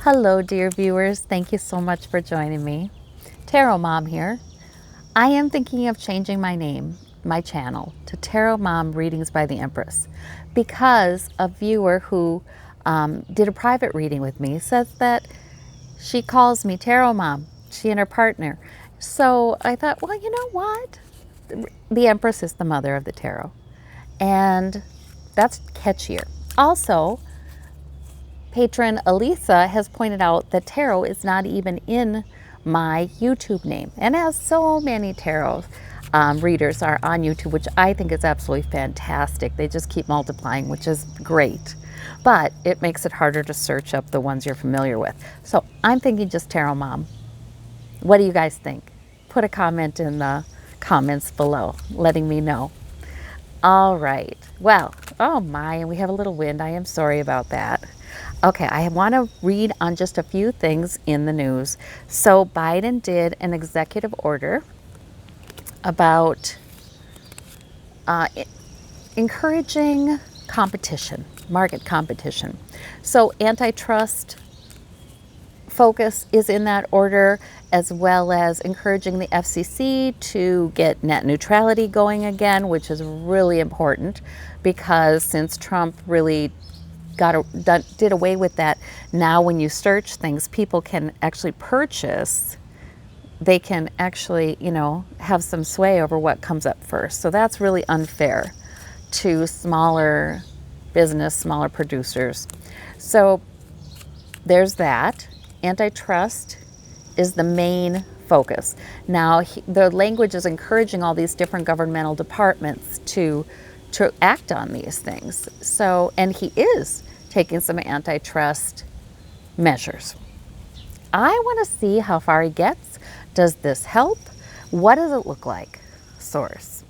Hello, dear viewers. Thank you so much for joining me. Tarot Mom here. I am thinking of changing my name, my channel, to Tarot Mom Readings by the Empress because a viewer who did a private reading with me says that she calls me Tarot Mom, she and her partner. So I thought, well, you know what? The Empress is the mother of the tarot, and that's catchier. Also, patron Elisa has pointed out that tarot is not even in my YouTube name, and as so many tarot readers are on YouTube, which I think is absolutely fantastic. They just keep multiplying, which is great, but it makes it harder to search up the ones you're familiar with. So I'm thinking just Tarot Mom. What do you guys think? Put a comment in the comments below letting me know. All right, well, oh my, and we have a little wind. I am sorry about that. Okay, I want to read on just a few things in the news. So Biden did an executive order about encouraging competition, market competition. So antitrust focus is in that order, as well as encouraging the FCC to get net neutrality going again, which is really important because since Trump really did away with that, now when you search things, people can actually purchase, they can actually, have some sway over what comes up first. So that's really unfair to smaller business, smaller producers. So there's that. Antitrust is the main focus. Now, the language is encouraging all these different governmental departments to act on these things. So, and he is taking some antitrust measures. I want to see how far he gets. Does this help? What does it look like? Source.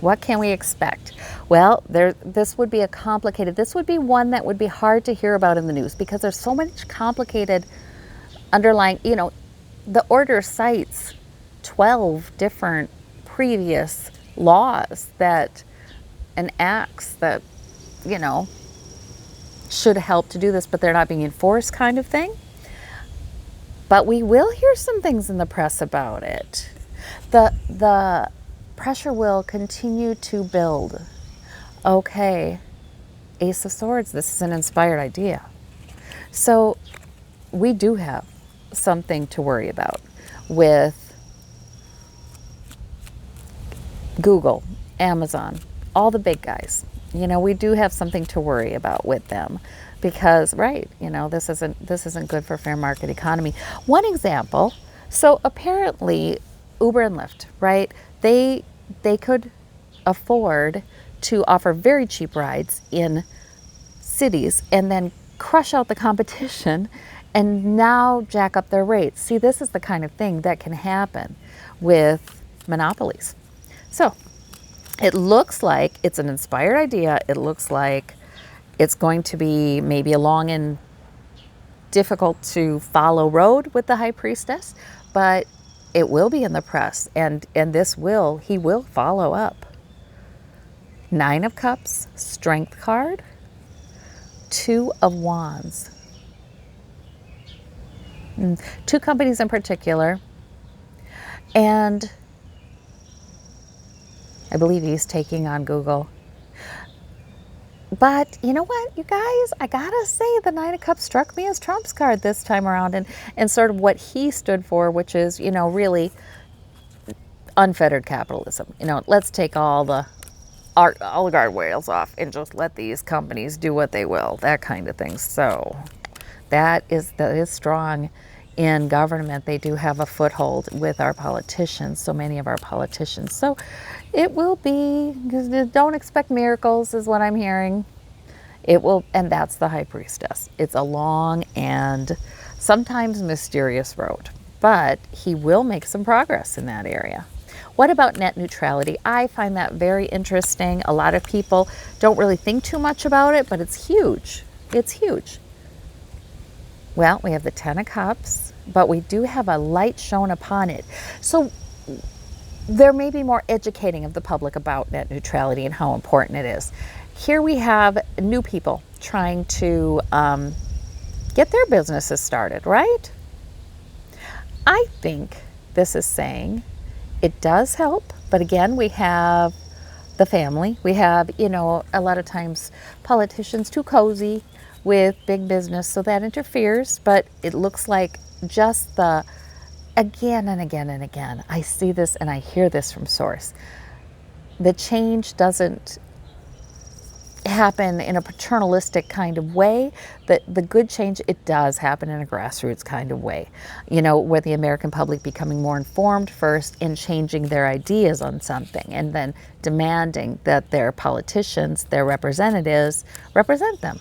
What can we expect? Well, this would be this would be one that would be hard to hear about in the news because there's so much complicated underlying, the order cites 12 different previous laws and acts that, should help to do this, but they're not being enforced kind of thing. But we will hear some things in the press about it. The pressure will continue to build. Okay, Ace of Swords, this is an inspired idea. So we do have something to worry about with Google, Amazon, all the big guys. We do have something to worry about with them because, right, this isn't good for fair market economy. One example, so apparently Uber and Lyft, right, they could afford to offer very cheap rides in cities and then crush out the competition and now jack up their rates. See, this is the kind of thing that can happen with monopolies. So it looks like it's an inspired idea. It looks like it's going to be maybe a long and difficult to follow road with the High Priestess, but it will be in the press, and he will follow up. 9 of Cups, Strength card, 2 of Wands. 2 companies in particular, and I believe he's taking on Google. But you know what, you guys, I gotta say the 9 of Cups struck me as Trump's card this time around, and sort of what he stood for, which is, really unfettered capitalism. Let's take all the guardrails off and just let these companies do what they will, that kind of thing. So that is strong in government. They do have a foothold with our politicians, so many of our politicians. So it will be, don't expect miracles is what I'm hearing. It will, and that's the High Priestess. It's a long and sometimes mysterious road, but he will make some progress in that area. What about net neutrality? I find that very interesting. A lot of people don't really think too much about it, but it's huge. It's huge. Well, we have the 10 of Cups, but we do have a light shone upon it. So there may be more educating of the public about net neutrality and how important it is. Here we have new people trying to get their businesses started, right? I think this is saying it does help, but again, we have the family. We have, a lot of times politicians too cozy with big business, so that interferes, but it looks like just again and again and again, I see this and I hear this from source. The change doesn't happen in a paternalistic kind of way. The good change, it does happen in a grassroots kind of way, where the American public becoming more informed first and changing their ideas on something, and then demanding that their politicians, their representatives, represent them.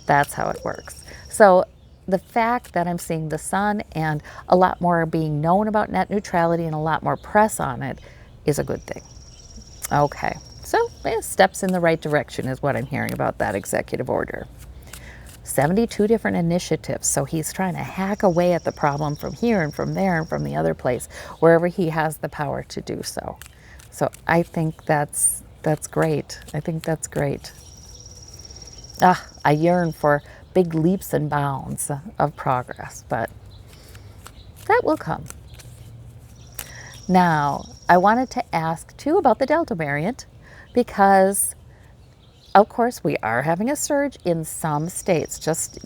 That's how it works. So the fact that I'm seeing the sun and a lot more being known about net neutrality and a lot more press on it is a good thing. Okay, so steps in the right direction is what I'm hearing about that executive order. 72 different initiatives, so he's trying to hack away at the problem from here and from there and from the other place, wherever he has the power to do so. So I think that's great. I think that's great. I yearn for big leaps and bounds of progress, but that will come. Now, I wanted to ask too about the Delta variant, because of course we are having a surge in some states, just,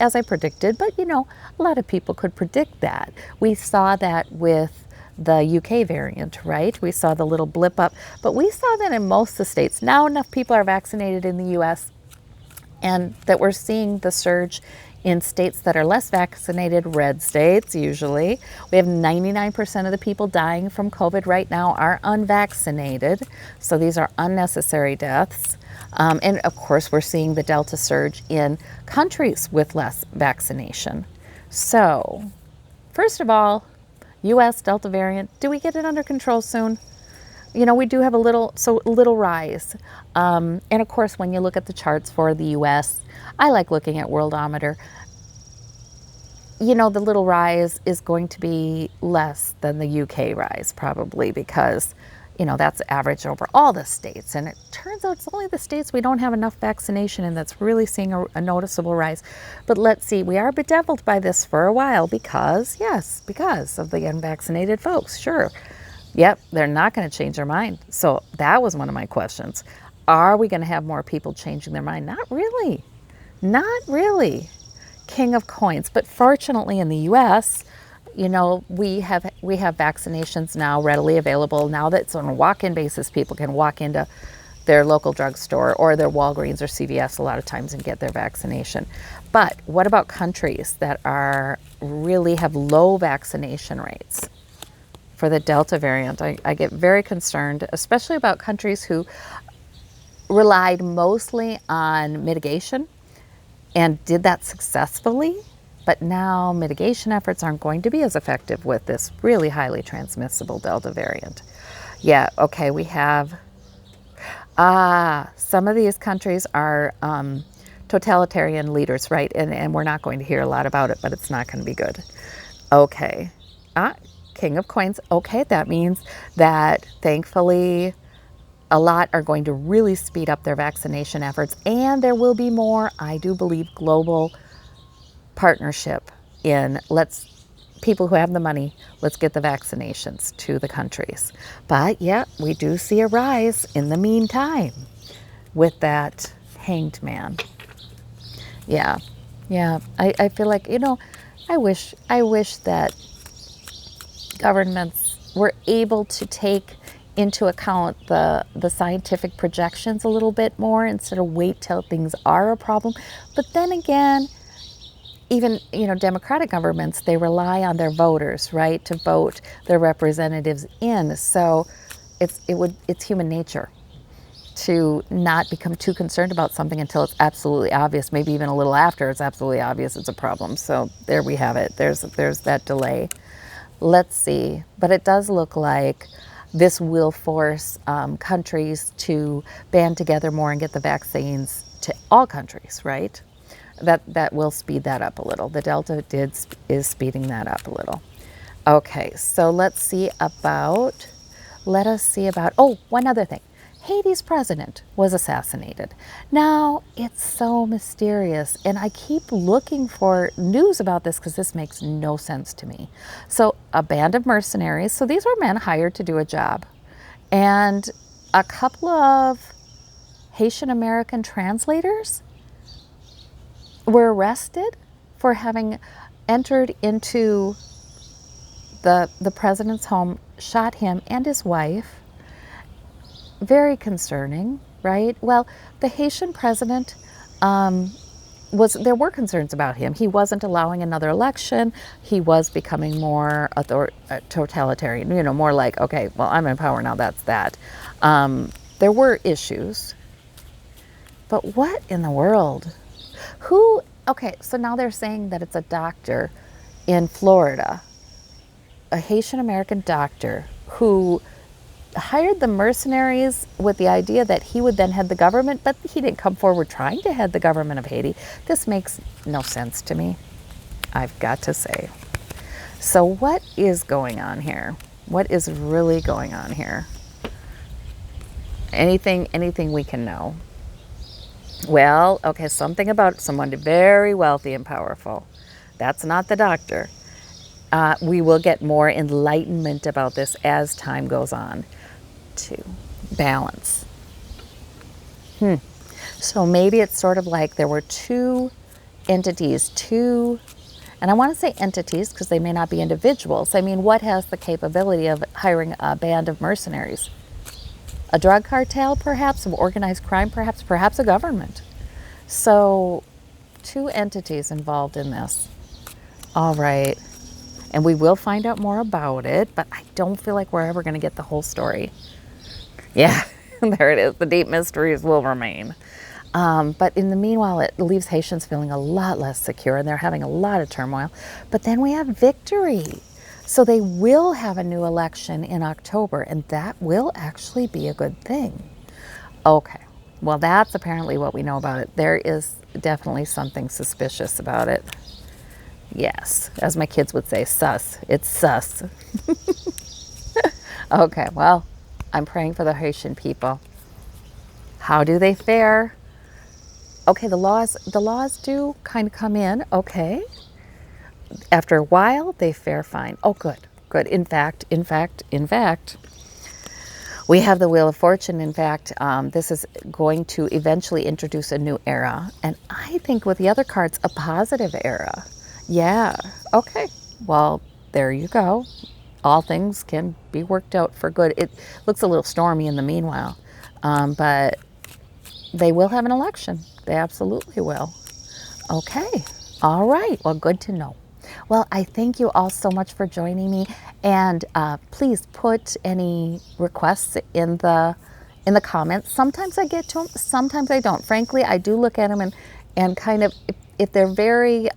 as I predicted, but a lot of people could predict that. We saw that with the UK variant, right? We saw the little blip up, but we saw that in most of the states. Now enough people are vaccinated in the US, and that we're seeing the surge in states that are less vaccinated, red states usually. We have 99% of the people dying from COVID right now are unvaccinated. So these are unnecessary deaths. And of course, we're seeing the Delta surge in countries with less vaccination. So first of all, US Delta variant, do we get it under control soon? We do have a little rise. And of course, when you look at the charts for the US, I like looking at Worldometer. The little rise is going to be less than the UK rise, probably, because, that's average over all the states. And it turns out it's only the states we don't have enough vaccination in that's really seeing a noticeable rise. But let's see, we are bedeviled by this for a while because of the unvaccinated folks, sure. Yep, they're not going to change their mind. So that was one of my questions. Are we going to have more people changing their mind? Not really. Not really. King of coins. But fortunately in the US, we have vaccinations now readily available. Now that it's on a walk-in basis, people can walk into their local drugstore or their Walgreens or CVS a lot of times and get their vaccination. But what about countries that really have low vaccination rates? For the Delta variant, I get very concerned, especially about countries who relied mostly on mitigation and did that successfully, but now mitigation efforts aren't going to be as effective with this really highly transmissible Delta variant. Yeah, okay, we have, some of these countries are totalitarian leaders, right? And we're not going to hear a lot about it, but it's not going to be good. Okay. King of coins. Okay, that means that thankfully a lot are going to really speed up their vaccination efforts, and there will be more, I do believe, global partnership in people who have the money, let's get the vaccinations to the countries. But yeah, we do see a rise in the meantime with that hanged man. Yeah, I feel like, I wish that governments were able to take into account the scientific projections a little bit more instead of wait till things are a problem. But then again, even democratic governments, they rely on their voters, right, to vote their representatives in. So it's human nature to not become too concerned about something until it's absolutely obvious, maybe even a little after it's absolutely obvious it's a problem. So there we have it. There's that delay. Let's see. But it does look like this will force countries to band together more and get the vaccines to all countries, right? That will speed that up a little. The Delta is speeding that up a little. Okay, so let us see about, oh, one other thing. Haiti's president was assassinated. Now, it's so mysterious, and I keep looking for news about this because this makes no sense to me. So, a band of mercenaries, so these were men hired to do a job, and a couple of Haitian American translators were arrested for having entered into the president's home, shot him and his wife. Very concerning, right? Well, the Haitian president there were concerns about him. He wasn't allowing another election. He was becoming more totalitarian, more like, okay, well, I'm in power now, that's that. There were issues. But what in the world? Okay, so now they're saying that it's a doctor in Florida, a Haitian American doctor who hired the mercenaries with the idea that he would then head the government, but he didn't come forward trying to head the government of Haiti. This makes no sense to me, I've got to say. So what is going on here? What is really going on here? Anything we can know? Well, okay, something about someone very wealthy and powerful. That's not the doctor. We will get more enlightenment about this as time goes on. To balance. So maybe it's sort of like there were two entities, and I want to say entities because they may not be individuals. I mean, what has the capability of hiring a band of mercenaries? A drug cartel, perhaps, of organized crime, perhaps a government. So, two entities involved in this. All right. And we will find out more about it, but I don't feel like we're ever going to get the whole story. Yeah, there it is. The deep mysteries will remain. But in the meanwhile, it leaves Haitians feeling a lot less secure, and they're having a lot of turmoil. But then we have victory. So they will have a new election in October, and that will actually be a good thing. Okay, well, that's apparently what we know about it. There is definitely something suspicious about it. Yes, as my kids would say, sus. It's sus. Okay, well, I'm praying for the Haitian people. How do they fare? Okay, the laws do kind of come in, okay. After a while, they fare fine. Oh, good. In fact, we have the Wheel of Fortune. In fact, this is going to eventually introduce a new era. And I think with the other cards, a positive era. Yeah, okay. Well, there you go. All things can be worked out for good. It looks a little stormy in the meanwhile, but they will have an election. They absolutely will. Okay. All right. Well, good to know. Well, I thank you all so much for joining me, and please put any requests in the comments. Sometimes I get to them, sometimes I don't. Frankly, I do look at them and kind of, if they're very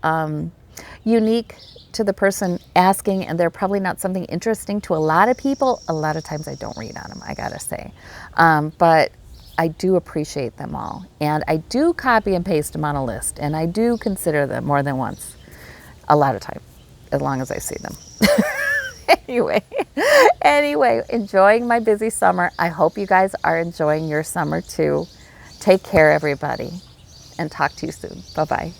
unique to the person asking, and they're probably not something interesting to a lot of people, a lot of times I don't read on them, I gotta say. But I do appreciate them all, and I do copy and paste them on a list, and I do consider them more than once, a lot of time, as long as I see them. Anyway, enjoying my busy summer. I hope you guys are enjoying your summer too. Take care, everybody, and talk to you soon. Bye-bye.